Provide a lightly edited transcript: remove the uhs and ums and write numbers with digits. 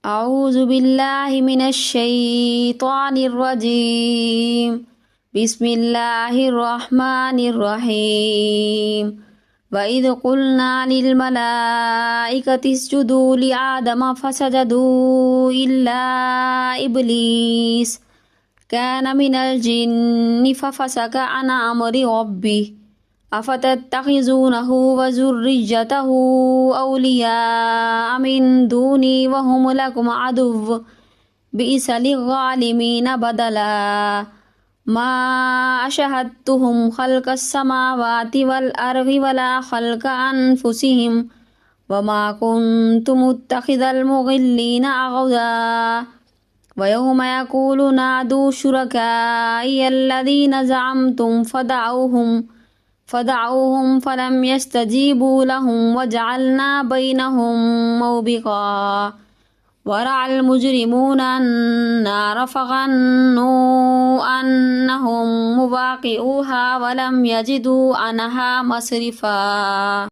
أعوذ بالله من الشيطان الرجيم. بسم الله الرحمن الرحيم. وإذ قلنا للملائكة اسجدوا لآدم فسجدوا إلا إبليس كان من الجن ففسق عن أمر ربه أفتتخذونه وذريته أولياء من دوني وهم لكم عدو بئس للظالمين بدلا ما أشهدتهم خلق السماوات والأرض ولا خلق أنفسهم وما كنت متخذ المضلين أغدا ويوم يقول نادوا شركائي الذين زعمتم فدعوهم فلم يستجيبوا لهم وجعلنا بينهم موبقا ورأى المجرمون النار فظنوا أنهم مواقعوها ولم يجدوا عنها مصرفا.